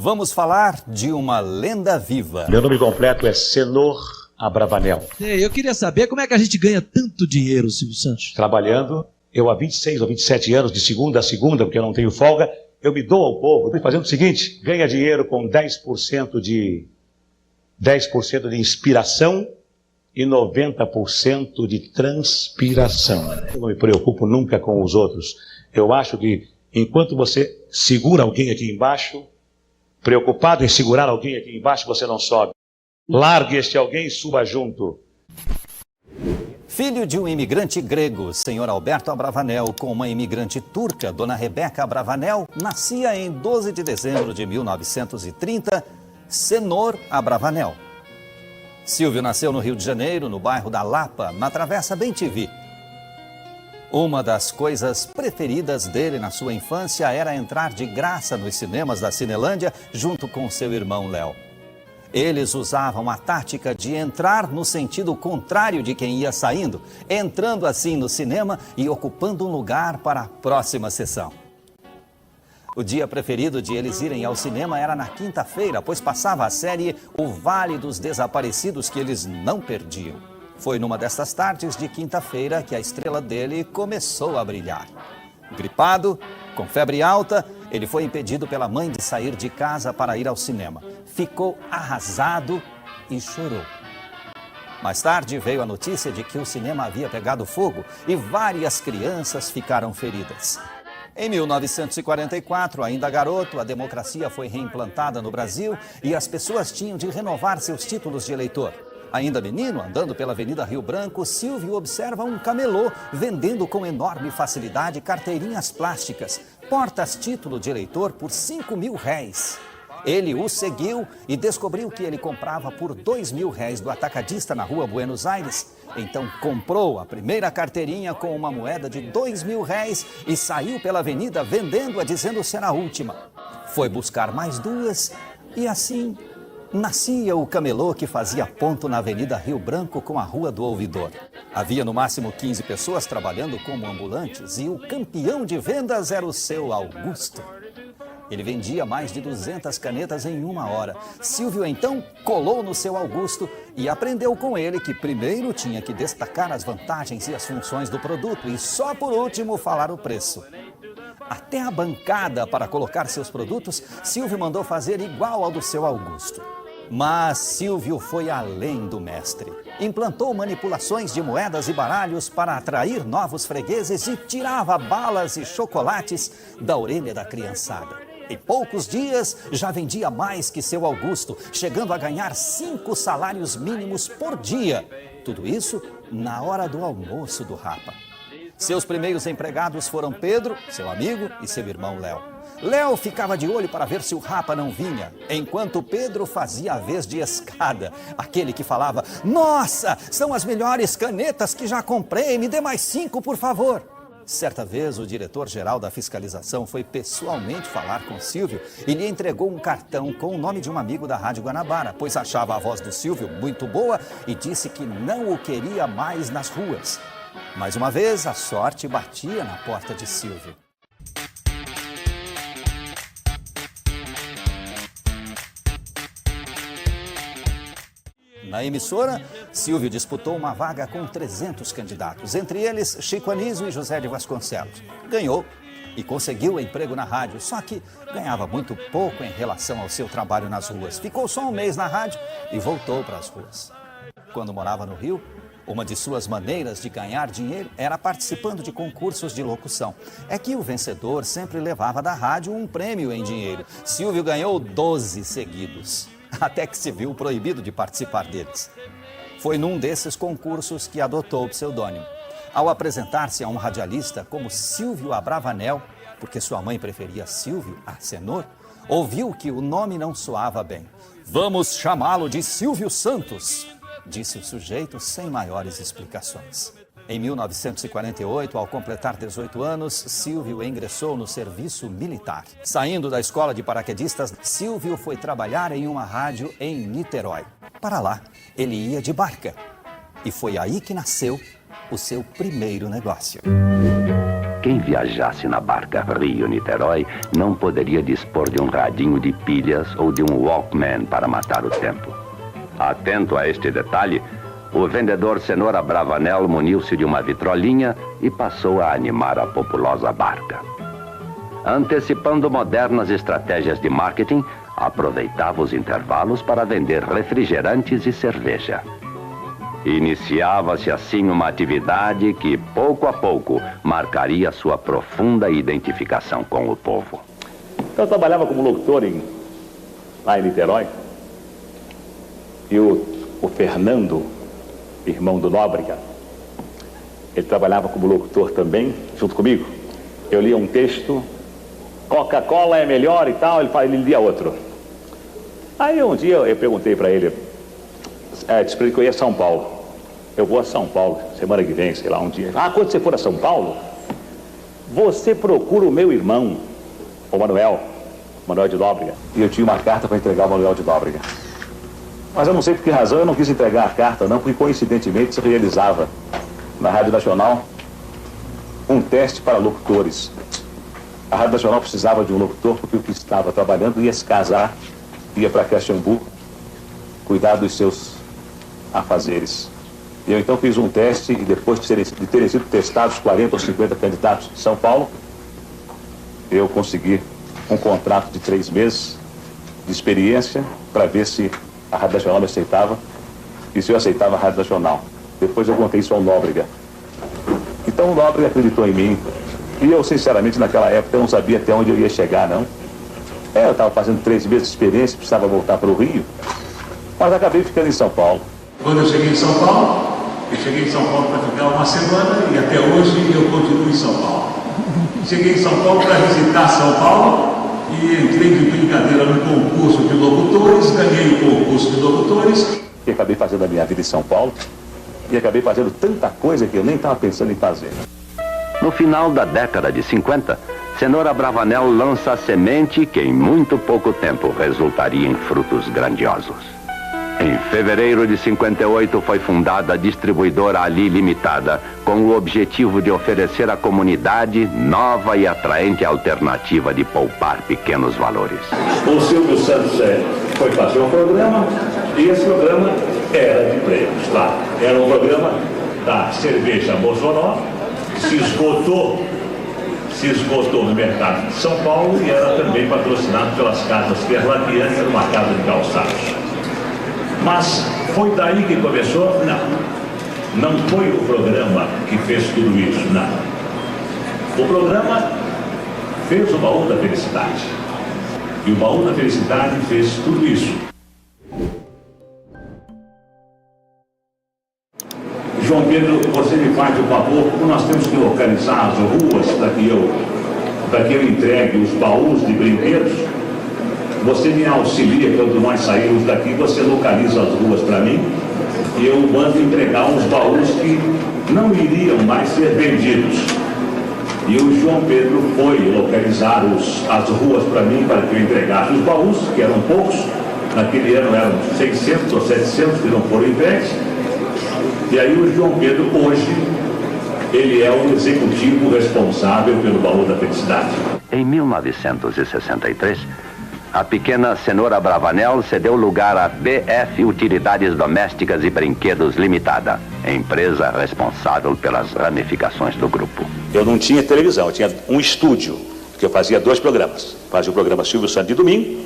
Vamos falar de uma lenda viva. Meu nome completo é Senor Abravanel. Eu queria saber como é que a gente ganha tanto dinheiro, Silvio Santos. Trabalhando, eu há 26 ou 27 anos, de segunda a segunda, porque eu não tenho folga, eu me dou ao povo. Estou fazendo o seguinte, ganha dinheiro com 10% de inspiração e 90% de transpiração. Eu não me preocupo nunca com os outros. Eu acho que enquanto você segura alguém aqui embaixo, preocupado em segurar alguém aqui embaixo, você não sobe. Largue este alguém e suba junto. Filho de um imigrante grego, senhor Alberto Abravanel, com uma imigrante turca, dona Rebeca Abravanel, nascia em 12 de dezembro de 1930, Senor Abravanel. Silvio nasceu no Rio de Janeiro, no bairro da Lapa, na Travessa Bem-TV. Uma das coisas preferidas dele na sua infância era entrar de graça nos cinemas da Cinelândia junto com seu irmão Léo. Eles usavam a tática de entrar no sentido contrário de quem ia saindo, entrando assim no cinema e ocupando um lugar para a próxima sessão. O dia preferido de eles irem ao cinema era na quinta-feira, pois passava a série O Vale dos Desaparecidos, que eles não perdiam. Foi numa dessas tardes de quinta-feira que a estrela dele começou a brilhar. Gripado, com febre alta, ele foi impedido pela mãe de sair de casa para ir ao cinema. Ficou arrasado e chorou. Mais tarde veio a notícia de que o cinema havia pegado fogo e várias crianças ficaram feridas. Em 1944, ainda garoto, a democracia foi reimplantada no Brasil e as pessoas tinham de renovar seus títulos de eleitor. Ainda menino, andando pela Avenida Rio Branco, Silvio observa um camelô vendendo com enorme facilidade carteirinhas plásticas, portas-título de eleitor por R$5.000. Ele o seguiu e descobriu que ele comprava por R$2.000 do atacadista na rua Buenos Aires. Então comprou a primeira carteirinha com uma moeda de R$2.000 e saiu pela avenida vendendo-a, dizendo ser a última. Foi buscar mais duas e assim nascia o camelô que fazia ponto na Avenida Rio Branco com a Rua do Ouvidor. Havia no máximo 15 pessoas trabalhando como ambulantes e o campeão de vendas era o seu Augusto. Ele vendia mais de 200 canetas em uma hora. Silvio então colou no seu Augusto e aprendeu com ele que primeiro tinha que destacar as vantagens e as funções do produto e só por último falar o preço. Até a bancada para colocar seus produtos, Silvio mandou fazer igual ao do seu Augusto. Mas Silvio foi além do mestre. Implantou manipulações de moedas e baralhos para atrair novos fregueses e tirava balas e chocolates da orelha da criançada. Em poucos dias, já vendia mais que seu Augusto, chegando a ganhar 5 salários mínimos por dia. Tudo isso na hora do almoço do Rapa. Seus primeiros empregados foram Pedro, seu amigo, e seu irmão Léo. Léo ficava de olho para ver se o Rapa não vinha, enquanto Pedro fazia a vez de escada, aquele que falava: "Nossa, são as melhores canetas que já comprei, me dê mais 5, por favor." Certa vez, o diretor-geral da fiscalização foi pessoalmente falar com Silvio e lhe entregou um cartão com o nome de um amigo da Rádio Guanabara, pois achava a voz do Silvio muito boa e disse que não o queria mais nas ruas. Mais uma vez, a sorte batia na porta de Silvio. Na emissora, Silvio disputou uma vaga com 300 candidatos, entre eles Chico Anísio e José de Vasconcelos. Ganhou e conseguiu o emprego na rádio, só que ganhava muito pouco em relação ao seu trabalho nas ruas. Ficou só um mês na rádio e voltou para as ruas. Quando morava no Rio, uma de suas maneiras de ganhar dinheiro era participando de concursos de locução. É que o vencedor sempre levava da rádio um prêmio em dinheiro. Silvio ganhou 12 seguidos, até que se viu proibido de participar deles. Foi num desses concursos que adotou o pseudônimo. Ao apresentar-se a um radialista como Silvio Abravanel, porque sua mãe preferia Silvio a Senor, ouviu que o nome não soava bem. "Vamos chamá-lo de Silvio Santos", disse o sujeito sem maiores explicações. Em 1948, ao completar 18 anos, Silvio ingressou no serviço militar. Saindo da escola de paraquedistas, Silvio foi trabalhar em uma rádio em Niterói. Para lá, ele ia de barca. E foi aí que nasceu o seu primeiro negócio. Quem viajasse na barca Rio-Niterói não poderia dispor de um radinho de pilhas ou de um Walkman para matar o tempo. Atento a este detalhe, o vendedor Cenoura Abravanel muniu-se de uma vitrolinha e passou a animar a populosa barca. Antecipando modernas estratégias de marketing, aproveitava os intervalos para vender refrigerantes e cerveja. Iniciava-se assim uma atividade que, pouco a pouco, marcaria sua profunda identificação com o povo. Eu trabalhava como locutor lá em Niterói, e o Fernando, irmão do Nóbrega, ele trabalhava como locutor também, junto comigo. Eu lia um texto, Coca-Cola é melhor e tal, ele lia outro. Aí um dia eu perguntei para ele, disse para ele que eu ia a São Paulo. Eu vou a São Paulo, semana que vem, sei lá, um dia. Quando você for a São Paulo, você procura o meu irmão, o Manuel de Nóbrega. E eu tinha uma carta para entregar ao Manuel de Nóbrega. Mas eu não sei por que razão eu não quis entregar a carta, não, porque coincidentemente se realizava na Rádio Nacional um teste para locutores. A Rádio Nacional precisava de um locutor porque o que estava trabalhando ia se casar, ia para Caxambu, cuidar dos seus afazeres. E eu então fiz um teste e depois de terem sido testados 40 ou 50 candidatos de São Paulo, eu consegui um contrato de 3 meses de experiência para ver se a Rádio Nacional me aceitava e se eu aceitava a Rádio Nacional. Depois eu contei isso ao Nóbrega. Então o Nóbrega acreditou em mim. E eu, sinceramente, naquela época, eu não sabia até onde eu ia chegar, não. Eu estava fazendo 3 meses de experiência, precisava voltar para o Rio, mas acabei ficando em São Paulo. Quando eu cheguei em São Paulo para ficar uma semana e até hoje eu continuo em São Paulo. Cheguei em São Paulo para visitar São Paulo e entrei de brincadeira no concurso de locutores, ganhei o concurso de locutores. E acabei fazendo a minha vida em São Paulo e acabei fazendo tanta coisa que eu nem estava pensando em fazer. No final da década de 50, Cenoura Abravanel lança a semente que em muito pouco tempo resultaria em frutos grandiosos. Em fevereiro de 58 foi fundada a distribuidora Ali Limitada, com o objetivo de oferecer à comunidade nova e atraente alternativa de poupar pequenos valores. O Silvio Santos foi fazer um programa e esse programa era de prêmios, claro. Era um programa da cerveja Mossoró, se esgotou no mercado de São Paulo e era também patrocinado pelas casas Ferlavian, que era uma casa de calçados. Mas foi daí que começou? Não foi o programa que fez tudo isso, não. O programa fez o Baú da Felicidade. E o Baú da Felicidade fez tudo isso. João Pedro, você me faz o favor, porque nós temos que localizar as ruas para que eu entregue os baús de brinquedos. Você me auxilia quando nós saímos daqui, você localiza as ruas para mim e eu mando entregar uns baús que não iriam mais ser vendidos. E o João Pedro foi localizar as ruas para mim, para que eu entregasse os baús, que eram poucos. Naquele ano eram 600 ou 700 que não foram entregues. E aí o João Pedro, hoje, ele é o executivo responsável pelo Baú da Felicidade. Em 1963, a pequena Cenoura Abravanel cedeu lugar à BF Utilidades Domésticas e Brinquedos Limitada, empresa responsável pelas ramificações do grupo. Eu não tinha televisão, eu tinha um estúdio, que eu fazia 2 programas. Fazia o programa Silvio Santos de domingo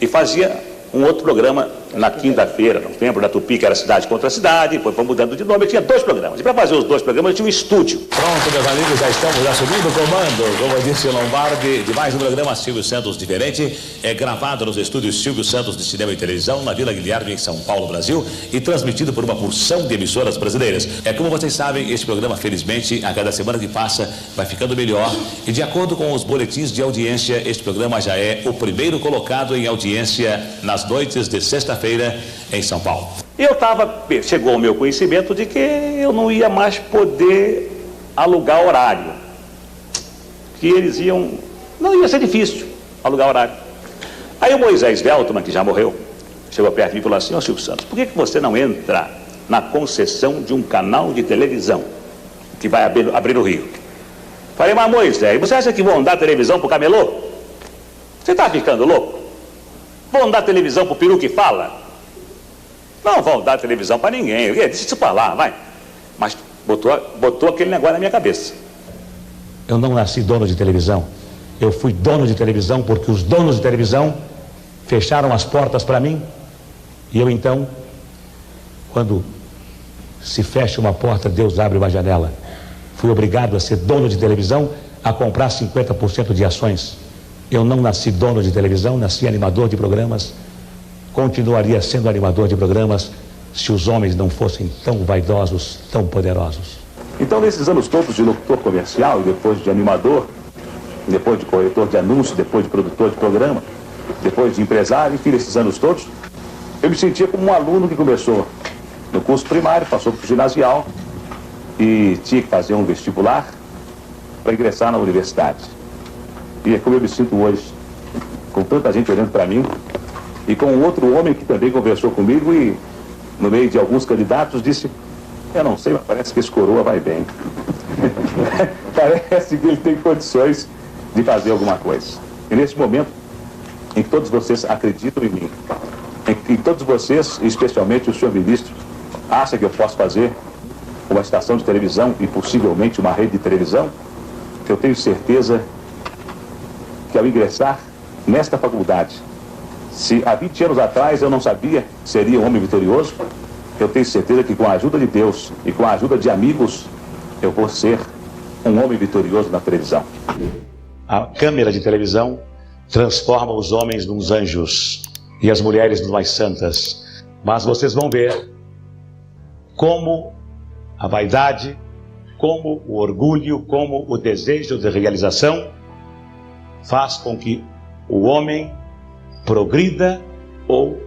e fazia um outro programa na quinta-feira, no tempo da Tupi, que era Cidade contra a Cidade, depois foi mudando de nome, eu tinha 2 programas. E para fazer os 2 programas eu tinha um estúdio. Pronto, meus amigos, já estamos assumindo o comando, como disse o Lombardi, de mais um programa Silvio Santos Diferente, gravado nos estúdios Silvio Santos de Cinema e Televisão, na Vila Guilherme, em São Paulo, Brasil, e transmitido por uma porção de emissoras brasileiras. Como vocês sabem, este programa, felizmente, a cada semana que passa, vai ficando melhor, e de acordo com os boletins de audiência, este programa já é o primeiro colocado em audiência nas noites de sexta-feira em São Paulo. Chegou ao meu conhecimento de que eu não ia mais poder alugar horário. Que não ia ser difícil alugar horário. Aí o Moisés Veltman, que já morreu, chegou perto de mim e falou assim: ó Silvio Santos, por que você não entra na concessão de um canal de televisão que vai abrir no Rio? Falei, mas Moisés, você acha que vão dar televisão pro camelô? Você tá ficando louco? Vão dar televisão pro peru que fala? Não vão dar televisão para ninguém. Deixa isso pra lá, vai. Mas botou aquele negócio na minha cabeça. Eu não nasci dono de televisão. Eu fui dono de televisão porque os donos de televisão fecharam as portas para mim. E eu então, quando se fecha uma porta, Deus abre uma janela. Fui obrigado a ser dono de televisão, a comprar 50% de ações. Eu não nasci dono de televisão, nasci animador de programas. Continuaria sendo animador de programas se os homens não fossem tão vaidosos, tão poderosos. Então, nesses anos todos de locutor comercial, e depois de animador, depois de corretor de anúncios, depois de produtor de programa, depois de empresário, enfim, nesses anos todos, eu me sentia como um aluno que começou no curso primário, passou para o ginasial e tinha que fazer um vestibular para ingressar na universidade. E é como eu me sinto hoje, com tanta gente olhando para mim, e com um outro homem que também conversou comigo e, no meio de alguns candidatos, disse: eu não sei, mas parece que esse coroa vai bem. Parece que ele tem condições de fazer alguma coisa. E nesse momento em que todos vocês acreditam em mim, em que todos vocês, especialmente o senhor ministro, acham que eu posso fazer uma estação de televisão e possivelmente uma rede de televisão, eu tenho certeza que ao ingressar nesta faculdade, se há 20 anos atrás eu não sabia que seria um homem vitorioso, eu tenho certeza que com a ajuda de Deus e com a ajuda de amigos, eu vou ser um homem vitorioso na televisão. A câmera de televisão transforma os homens nos anjos e as mulheres nos mais santas. Mas vocês vão ver como a vaidade, como o orgulho, como o desejo de realização faz com que o homem progrida ou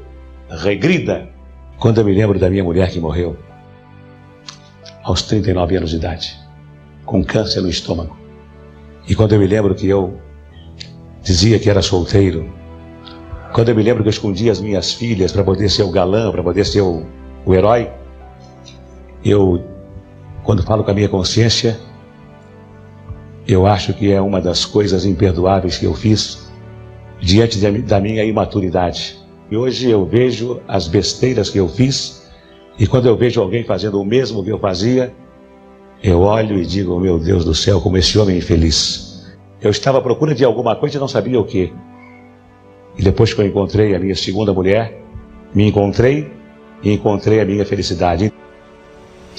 regrida. Quando eu me lembro da minha mulher que morreu aos 39 anos de idade, com câncer no estômago, e quando eu me lembro que eu dizia que era solteiro, quando eu me lembro que eu escondia as minhas filhas para poder ser o galã, para poder ser o herói, quando falo com a minha consciência, eu acho que é uma das coisas imperdoáveis que eu fiz diante da minha imaturidade. E hoje eu vejo as besteiras que eu fiz, e quando eu vejo alguém fazendo o mesmo que eu fazia, eu olho e digo: meu Deus do céu, como esse homem é infeliz. Eu estava à procura de alguma coisa e não sabia o que. E depois que eu encontrei a minha segunda mulher, me encontrei e encontrei a minha felicidade.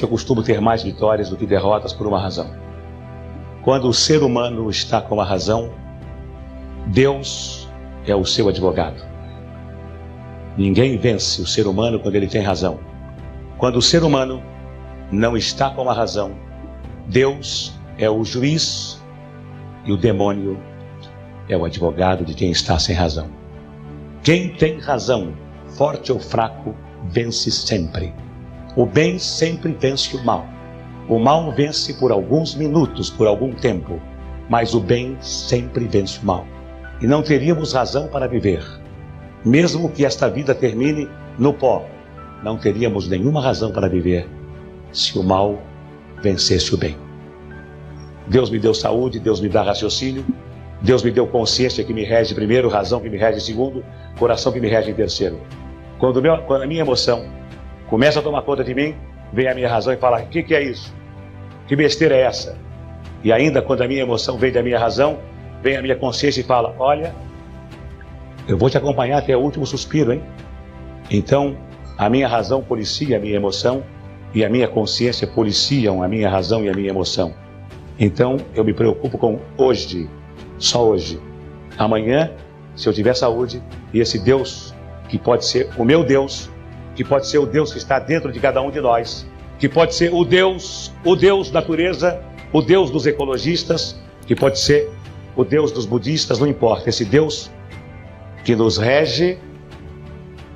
Eu costumo ter mais vitórias do que derrotas por uma razão. Quando o ser humano está com a razão, Deus é o seu advogado. Ninguém vence o ser humano quando ele tem razão. Quando o ser humano não está com a razão, Deus é o juiz e o demônio é o advogado de quem está sem razão. Quem tem razão, forte ou fraco, vence sempre. O bem sempre vence o mal. O mal vence por alguns minutos, por algum tempo, mas o bem sempre vence o mal. E não teríamos razão para viver. Mesmo que esta vida termine no pó, não teríamos nenhuma razão para viver se o mal vencesse o bem. Deus me deu saúde, Deus me dá raciocínio, Deus me deu consciência que me rege primeiro, razão que me rege segundo, coração que me rege em terceiro. Quando a minha emoção começa a tomar conta de mim, vem a minha razão e fala: o que é isso? Que besteira é essa? E ainda quando a minha emoção vem da minha razão, vem a minha consciência e fala: olha, eu vou te acompanhar até o último suspiro, hein? Então, a minha razão policia a minha emoção e a minha consciência policiam a minha razão e a minha emoção. Então, eu me preocupo com hoje, só hoje. Amanhã, se eu tiver saúde, e esse Deus, que pode ser o meu Deus, que pode ser o Deus que está dentro de cada um de nós, que pode ser o Deus natureza, o Deus dos ecologistas, que pode ser o Deus dos budistas, não importa. Esse Deus que nos rege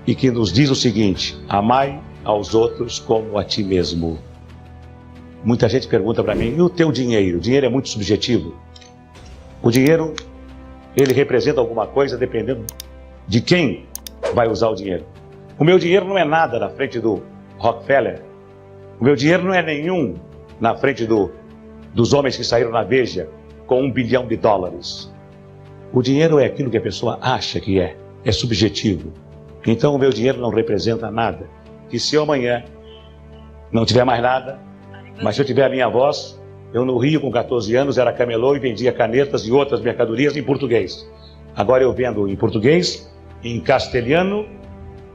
e que nos diz o seguinte: amai aos outros como a ti mesmo. Muita gente pergunta para mim: e o teu dinheiro? O dinheiro é muito subjetivo. O dinheiro, ele representa alguma coisa dependendo de quem vai usar o dinheiro. O meu dinheiro não é nada na frente do Rockefeller. O meu dinheiro não é nenhum na frente dos homens que saíram na Veja com $1 bilhão. O dinheiro é aquilo que a pessoa acha que é subjetivo. Então o meu dinheiro não representa nada. E se eu amanhã não tiver mais nada, mas se eu tiver a minha voz, eu no Rio com 14 anos era camelô e vendia canetas e outras mercadorias em português. Agora eu vendo em português, em castelhano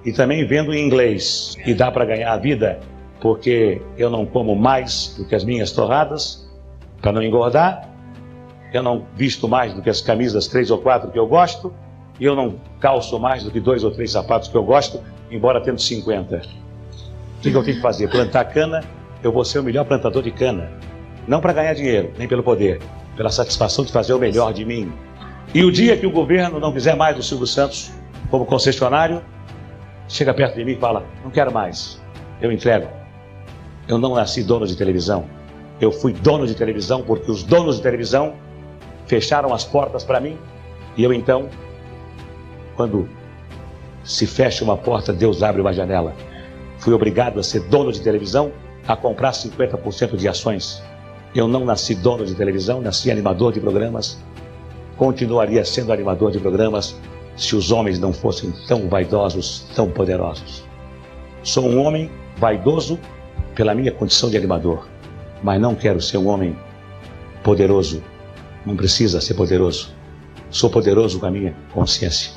e também vendo em inglês. E dá para ganhar a vida, porque eu não como mais do que as minhas torradas, para não engordar. Eu não visto mais do que as camisas 3 ou 4 que eu gosto. E eu não calço mais do que 2 ou 3 sapatos que eu gosto, embora tendo 50. O que eu tenho que fazer? Plantar cana. Eu vou ser o melhor plantador de cana. Não para ganhar dinheiro, nem pelo poder. Pela satisfação de fazer o melhor de mim. E o dia que o governo não quiser mais do Silvio Santos como concessionário, chega perto de mim e fala, não quero mais. Eu entrego. Eu não nasci dono de televisão. Eu fui dono de televisão porque os donos de televisão fecharam as portas para mim. E eu então, quando se fecha uma porta, Deus abre uma janela. Fui obrigado a ser dono de televisão, a comprar 50% de ações. Eu não nasci dono de televisão, nasci animador de programas. Continuaria sendo animador de programas se os homens não fossem tão vaidosos, tão poderosos. Sou um homem vaidoso pela minha condição de animador, mas não quero ser um homem poderoso. Não precisa ser poderoso. Sou poderoso com a minha consciência.